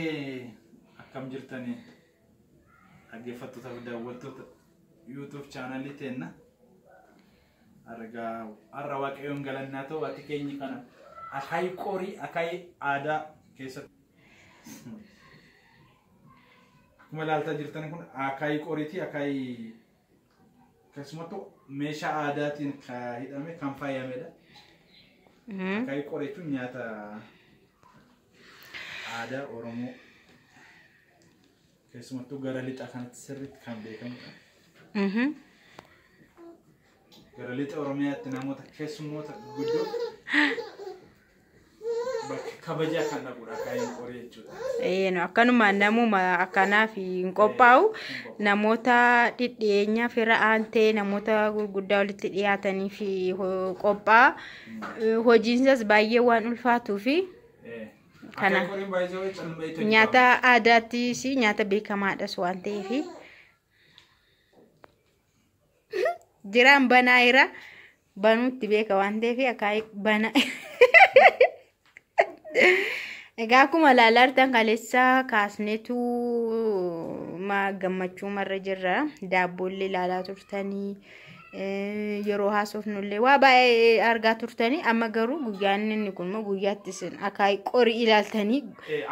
akkam jirtanii dhaggeeffattoota daawwattoota YouTube channel teenna arra waaqayyoon galannaa ta'u ati keenyi kana akai qorii akai aadaa keessatti akkuma ilaaltaa jirtan kun akai qoriiti akai keessumattuu meeshaa aadaatiin hidhame kan faayamedha. Akai qoriitu nyaata ada Oromo keessumattuu gara lixa kanatti sirriitti kan beekamudha. Gara lixa Oromiyaatti namoota keessummoota guddoo bakka kabajaa kan dhabuudha Akai qorii jechuudha. No akkanuma namuma akkanaaf hin qophaa'u namoota dhidhiyeenya fira aantee namoota gurguddaa walitti dhiyaatanii fi qophaa'a. Hojiinsas baay'ee waan ulfaatuu fi kana nyaata aadaatti si nyaata beekamaadhas waan ta'eef jiraan banaayira banuutti beeka waan ta'eef Akai bana egaa akkuma ilaaltan kaleessa kaasneetu gammachuu marra jirra daabboollee ilaalaa turtanii yeroo haasofnullee waa baay'ee argaa turtanii amma garuu guyyaan inni kun moo guyyaatti isin Akai qorii ilaaltanii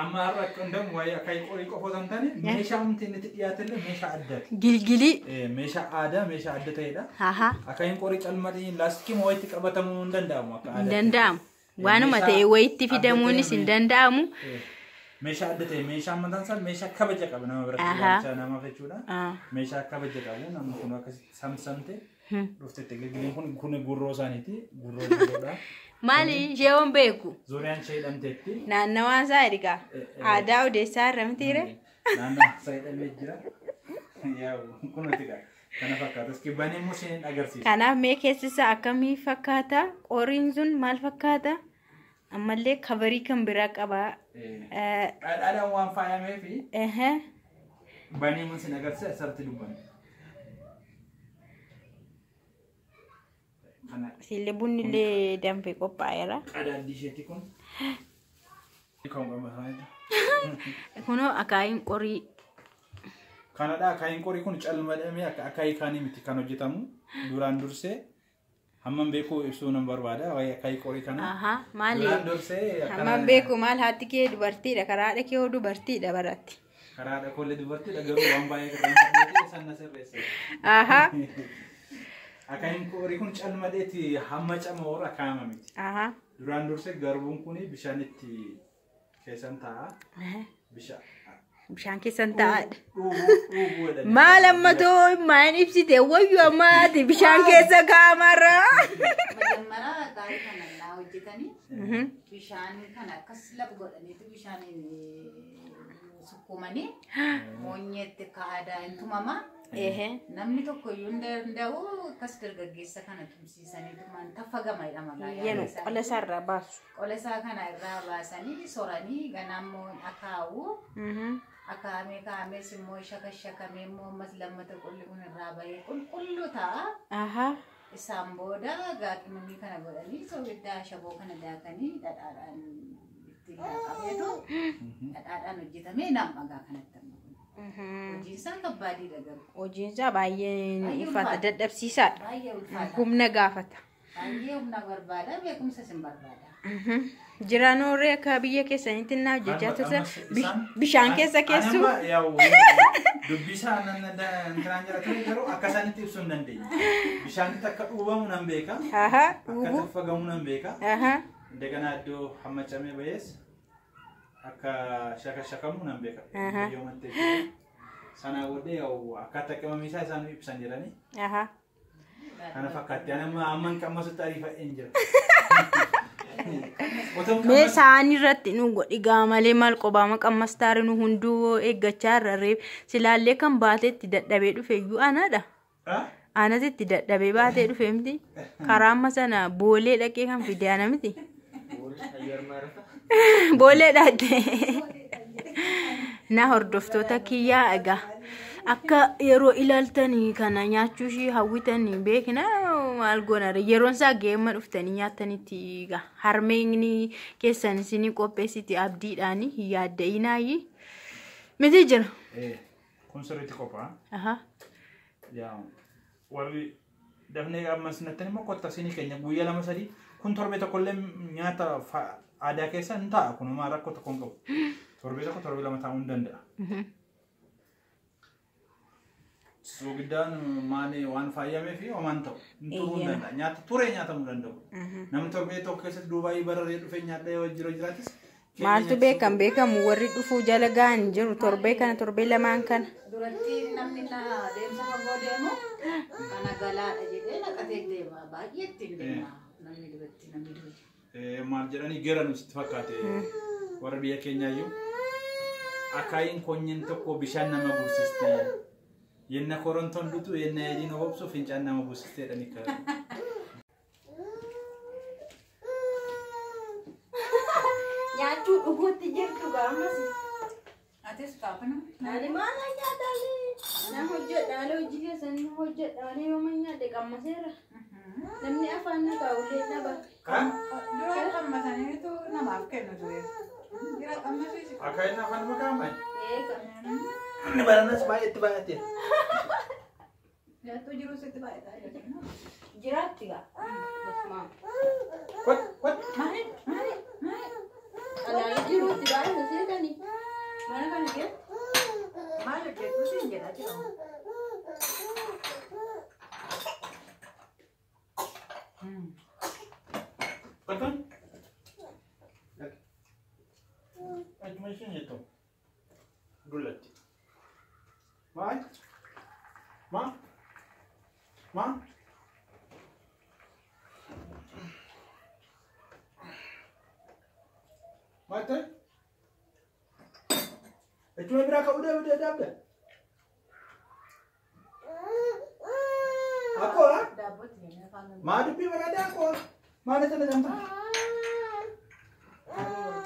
amma har'a qondam waa'ee Akai qorii qofotan tani meeshaa umtiin itti dhiyaatelle meeshaa addaati gilgilii meeshaa aadaa meeshaa adda ta'edha. Akai qorii calmadii laastikii moo itti qabatamuu hin danda'amu akka aadaa danda'amu waanuma ta'e wayitti fidamuunis hin danda'amu. Meeshaa adda ta'e meeshaa mataan isaa meeshaa kabaja qaba nama biratti nama jechuudha. Meeshaa kabaja qabu nama kun akkasitti samsamte dhufte gilgiliin kun gurroo isaaniiti gurroo gurroodha. Maali jeewwan beeku Zooriyaan ishee hidhamteetti naannawaan isaa edika aadaa odeessaa irra mitiire naannawaan isaa hidhamee jira yaa kunuuti gaa kana fakkaata skibanii immoo isheen agarsiisa. Kanaaf mee keessisa akkamii fakkaata qoriin sun maal fakkaata ammallee kabarii kan biraa qaba. Dhadhaadhaan waan faayamee fi banii mun sin agarsiisa asirratti dubbanne. Sille bunnillee danfee qophaa'eera. Qadaaddi isheetti kun kunoo Akaiin qorii kanadha. Akaiin qorii kun calmadhamee akka Akai kaanii miti kan hojjetamu duraan dursee hamman beeku ibsuu nan barbaada waa'ee Akai qorii kana. Maali hamman beeku maal haati kee dubartiidha karaadha kee dubartiidha baratti. Karaadha kollee dubartiidha garuu waan baay'ee kan sanna sirreessa. Akai qorii kun calmadeeti hamma cama warra kaama miti. Duraan dursee garbuun kun bishaanitti keessan taa'a. Bishaan keessan taa'aadha. Maal ammatoo maan ibsite wayyu ammaati bishaan keessa kaamarra. Majammara gaarii kana naa hojjetanii bishaan kana akkas lafa godhaniitu bishaan sukkumanii moonyeetti kaa'aadha intumama. Namni tokko iyyuu danda'u akkas dargaggeessa kana tumsiisanii tumaan taffagama jedhama gaariidha. Qola isaa irraa baasu. Qola isaa kana irraa baasanii soranii ganammoo akaa'u. Akaamee kaamees immoo shakashakamee immoo ammas lammata qolli kun irraa bahee qulqulluu ta'a. Isaan booda gaaqimanii kana godhanii soogiddaa shaboo kana daakanii dhadhaadhaan itti qabeetu dhadhaadhaan hojjetamee nam'agaa kanatti. Hojiinsaa kabbaadiidha garuu. Hojiinsaa baay'ee ulfaata dadhabsiisaadha. Humna gaafata. Baay'ee humna barbaada beekumsa sin barbaada. Jiraanooree akka biyya keessanitti naa hojjechaa turte bishaan keessa keessu. Dubbisaa intinaan jiraatan garuu akka isaanitti ibsuu hin dandeenye. Bishaanitti akka dhuubamu nan beeka. Akka taffagamu nan beeka. Indagana iddoo hammacamee bayees akka shakashakamu nan beeka. Sana booddee akkaataa qimamisaa isaan ibsan jedhanii. Kana fakkaatti amman qammasutti ariifadheen jira. Mee isaanii irratti nu godhigaa malee maal qobaama qammastaari nu hunduu eeggachaa irra reef silaallee kan baateetti dadhabee dhufe iyyuu anaadha. Anatitti dadhabee baatee dhufe miti karaa amma sana boolee dhaqee kan fide ana miti. Boolee dhaqee na hordoftoota kiyyaa egaa akka yeroo ilaaltanii kana nyaachuu ishee hawwitanii beekna maal goonare yeroon isaa geemma dhuftanii nyaatanitti harmeenni keessan isinii qopheessiti abdiidhaani yaadda inaayi Miti jira. Kun sirriitti qophaa. Aha. Yaa warri dafnee ammas natti immoo qottasini keenya guyyaa lama sadii kun torbee tokkollee nyaata aadaa keessa hin ta'a kunumaa rakkoo tokko hin qabu. Torbee tokko torbee lama taa'uu hin danda'a. Soogidaan maali waan faayamee fi waan ta'u turuu hin danda'a. Nyaata turee nyaatamuu danda'u. Namni torbee tokko keessatti Duubaayii bararee dhufee nyaadhee wajjira jiraatis. Maaltu beekamu warri dhufuu jala ga'an jiru torbee kana torbee lamaan kana. Duratti namni na deemsa fagoo deemu kana galaadha jedhee naqatee deema. Baay'eetti deema namni duratti namni duratti. Maal jedhanii geera nutti fakkaate warra biyya keenyaayyuu akaayiin konyin tokko bishaan nama buusiste yenna korontoon dutu yenna ediin obobsu fincaan nama buusiste jedhanii kaa'e. Nyaachuu dhuguutti jirtu gaamas. Atis kaafana. Ani maala nyaatanii? Na hojjedhaale hojii keessanii hojjedhaale yooma nyaadhe qammaseera. Namni afaan na kaa'ulee dhaba. Dura qammasaniitu namaaf kennu ture. Dura qammasiisi. Akaayiin afaan nama kaa'amai? Eega. Inni baranas baay'eetti baay'ate. Nyaattuu jiru sitti baay'ataa. Jiraatti gaa. Basmaa. Maali? Alaayii jiruutti baay'ata seetanii. Mana kana kee? Maali keetu siin jedha jedhamu. Betul? Cuma isinya itu. Bulat. Ma? Ma? Ma? Mata? Cuma berapa udah dapat? Aku lah. Dapat ya, kangen. Ma dupi berada aku. Mana sana jambak?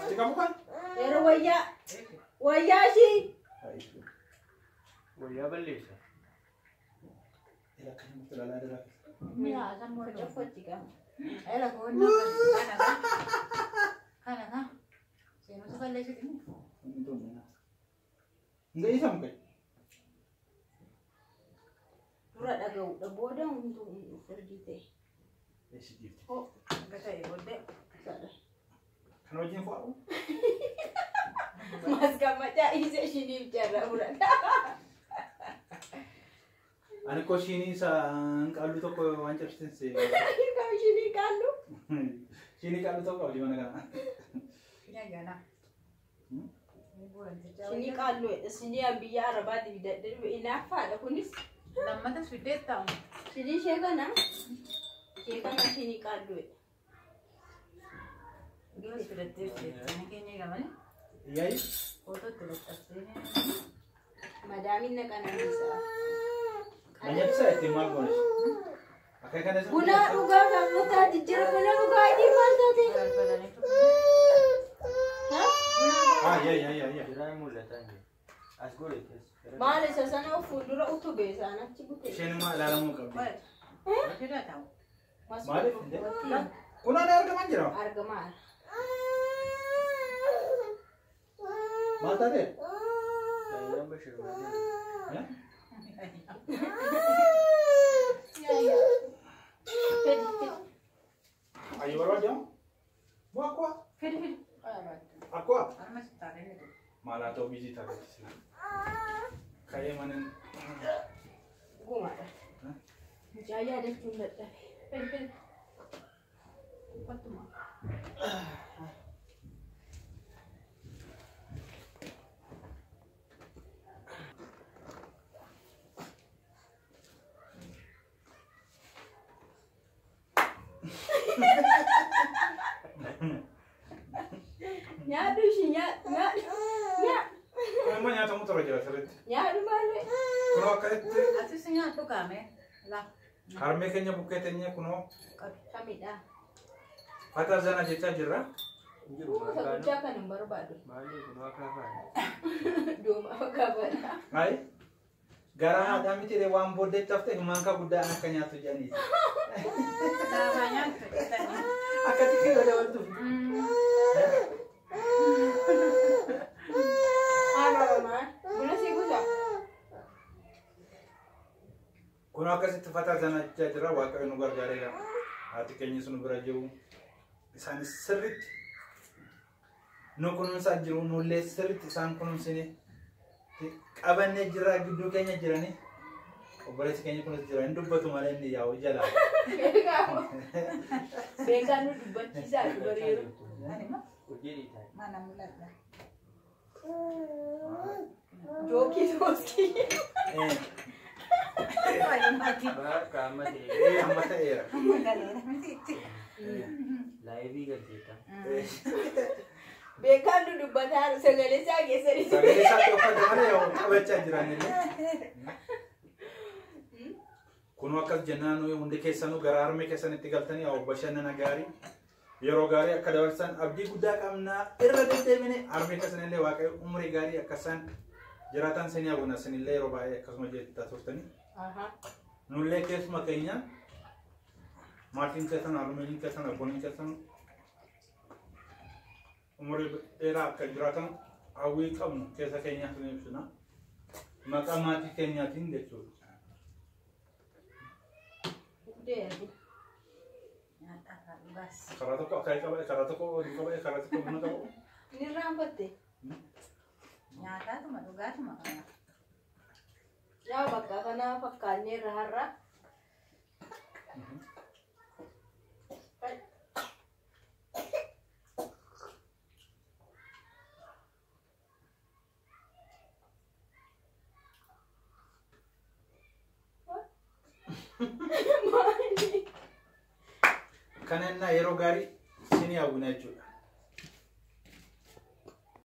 Si kamu kan? Era wayyaa sih. Wayyaa balleessa. Ila kan mutulala ada. Ya, kan mau Cepat jika. Ela kau kana ka. Sino sa kalesa ini? Itu mana? Enggak isam kan? Surat agak udah bodong untuk terjite. Sedih. Oh, enggak saya bode. Kan wajib aku. Mas kamaca isi sini bicara urat. Ani kau sini sa kalau tu kau wajar sih. Kau sini kalu. Sini kalau tu kau di mana kan? Ya gana. Sini kalu, sini ambil Arab di dari inafa ada kunis. Lama tu sudah tahu. Sini siapa na? Siapa na sini kalu? Dia sudah tahu. Ini kayaknya gimana? Iya. Foto terus aslinya. Madamin na kanan bisa. Banyak saya timal bonus. Akai kan ada. Guna uga kamu tadi jeruk guna uga di mana tadi? Ah iya. Kira mulai tanya. Asgore tes. Male sasana fundura utube sana cibute. Sini mah lalang muka. Sudah tahu. Male. Kuna ada harga manjiro? Harga mar. Mata deh. Saya bashir mana? Ya. Ya. Ayo baru aja. Mau aku? Fir. Aku? Masih tarik itu. Malah tau biji tarik sini. Kayak mana? Gua mana? Jaya ada cunda dah. Fir. Waktu mah. Nyadu sih nyat. Emang nyata muter aja seret. Nyadu mana? Kuno kayak Asisnya tu kami. Lah. karme kenya buketenya kuno. Kami dah. Kata zana jecha jira. Juru Gua makan. satu cakap yang baru baru. Balik kuno apa? Dua apa kabar? Hai. Gara ada miti de wan bode tafte mangka buda anak kenya tu jani. Namanya kita ni. Akati ki ada waktu. Apa mama? Kun akkasitti fataa sana jira waaqayyo nu gargaareera. Haati keenya sun bira jiru. Isaan sirriitti nu kunuunsaa jiru nullee sirriitti isaan kunuunsine qabannee jira gidduu keenya jiranii. Obboleessi keenya kunis jira hin dubbatu malee inni yaa'u jala. Beekaan nu dubbachiisaa dubareeru. Mana mul'ata. Jookii tooskii. Amma ta'eera. Laayivii galteetta. Beekaan nu dubbataa sagalee isaa keessatti. Sagalee isaa tokko malee qabachaa jiranillee. Kun akkas jennaan hundi keessanuu gara harmee keessanitti galtanii bashannana gaarii yeroo gaarii akka dabarsan abdii guddaa qabnaa irra deddeebine harmee keessanillee waaqayyo umurii gaarii akkasaan jiraatan sanii hawwina sanillee yeroo baay'ee akkasuma jettaa turtanii. Nullee keessuma keenya maatiin keessan harmeen keessan abboonin keessan umurii dheeraa akka jiraatan hawwii qabnu keessa keenyaaf ni ibsina. Maqaa maatii keenyaatiin jechuudha. Karaa tokko akka qaba, karaa tokko waliin qaba, karaa tokko buna qabu. Ni raanfatte. Nyaataatuma dhugaatuma kana. Yaa bakka kana fakkaannee irra har'a. Kanenna yeroo gaarii sini hawwina jechuudha.